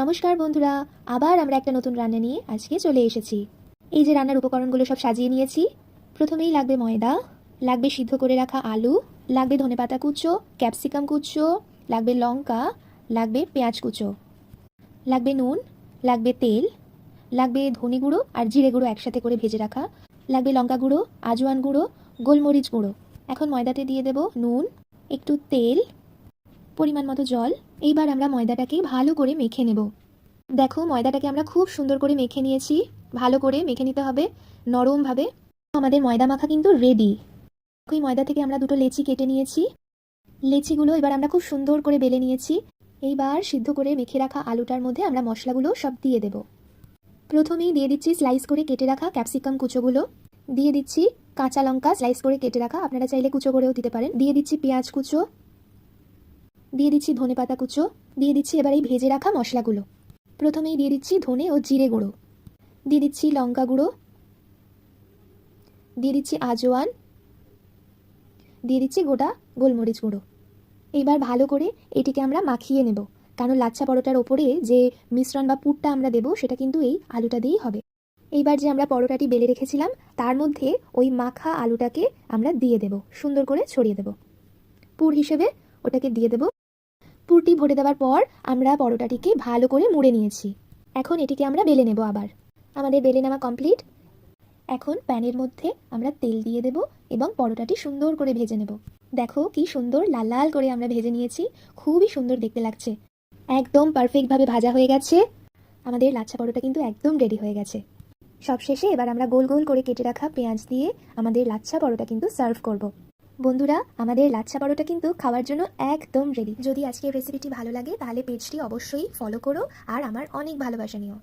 নমস্কার বন্ধুরা, আবার আমরা একটা নতুন রান্না নিয়ে আজকে চলে এসেছি। এই যে রান্নার উপকরণগুলো সব সাজিয়ে নিয়েছি। প্রথমেই লাগবে ময়দা, লাগবে সিদ্ধ করে রাখা আলু, লাগবে ধনেপাতা কুচো, ক্যাপসিকাম কুচো, লাগবে লঙ্কা, লাগবে পেঁয়াজ কুচো, লাগবে নুন, লাগবে তেল, লাগবে ধনে গুঁড়ো আর জিরে গুঁড়ো একসাথে করে ভেজে রাখা, লাগবে লঙ্কা গুঁড়ো, আজওয়ান গুঁড়ো, গোলমরিচ গুঁড়ো। এখন ময়দাতে দিয়ে দেব নুন, একটু তেল, পরিমাণ মতো জল। এইবার আমরা ময়দাটাকে ভালো করে মেখে নেব। দেখো, ময়দাটাকে আমরা খুব সুন্দর করে মেখে নিয়েছি। ভালো করে মেখে নিতে হবে, নরমভাবে। আমাদের ময়দা মাখা কিন্তু রেডি। ওই ময়দা থেকে আমরা দুটো লেচি কেটে নিয়েছি। লেচিগুলো এবার আমরা খুব সুন্দর করে বেলে নিয়েছি। এইবার সিদ্ধ করে মেখে রাখা আলুটার মধ্যে আমরা মশলাগুলো সব দিয়ে দেব। প্রথমেই দিয়ে দিচ্ছি স্লাইস করে কেটে রাখা ক্যাপসিকাম কুচোগুলো, দিয়ে দিচ্ছি কাঁচা লঙ্কা স্লাইস করে কেটে রাখা, আপনারা চাইলে কুচো করেও দিতে পারেন, দিয়ে দিচ্ছি পেঁয়াজ কুচো, দিয়ে দিচ্ছি ধনেপাতা কুচো, দিয়ে দিচ্ছি এবার এই ভেজে রাখা মশলাগুলো। প্রথমেই দিয়ে দিচ্ছি ধনে ও জিরে গুঁড়ো, দিয়ে দিচ্ছি লঙ্কা গুঁড়ো, দিয়ে দিচ্ছি আজওয়ান, দিয়ে দিচ্ছি গোটা গোলমরিচ গুঁড়ো। এইবার ভালো করে এটিকে আমরা মাখিয়ে নেব, কারণ লাচ্ছা পরোটার ওপরে যে মিশ্রণ বা পুরটা আমরা দেব সেটা কিন্তু এই আলুটা দিয়েই হবে। এইবার যে আমরা পরোটাটি বেলে রেখেছিলাম তার মধ্যে ওই মাখা আলুটাকে আমরা দিয়ে দেব, সুন্দর করে ছড়িয়ে দেব। পুর হিসেবে ওটাকে দিয়ে দেব। পুরটি ভরে দেওয়ার পর আমরা পরোটাটিকে ভালো করে মুড়ে নিয়েছি। এখন এটিকে আমরা বেলে নেব। আবার আমাদের বেলে নেওয়া কমপ্লিট। এখন প্যানের মধ্যে আমরা তেল দিয়ে দেব এবং পরোটাটি সুন্দর করে ভেজে নেব। দেখো কি সুন্দর লাল লাল করে আমরা ভেজে নিয়েছি, খুবই সুন্দর দেখতে লাগছে। একদম পারফেক্টভাবে ভাজা হয়ে গেছে। আমাদের লাচ্ছা পরোটা কিন্তু একদম রেডি হয়ে গেছে। সবশেষে এবার আমরা গোল গোল করে কেটে রাখা পেঁয়াজ দিয়ে আমাদের লাচ্ছা পরোটা কিন্তু সার্ভ করব। বন্ধুরা, আমাদের লাচ্ছা পরোটা কিন্তু খাওয়ার জন্য একদম রেডি। যদি আজকের রেসিপিটি ভালো লাগে তাহলে পেজটি অবশ্যই ফলো করো আর আমার অনেক ভালোবাসা নিও।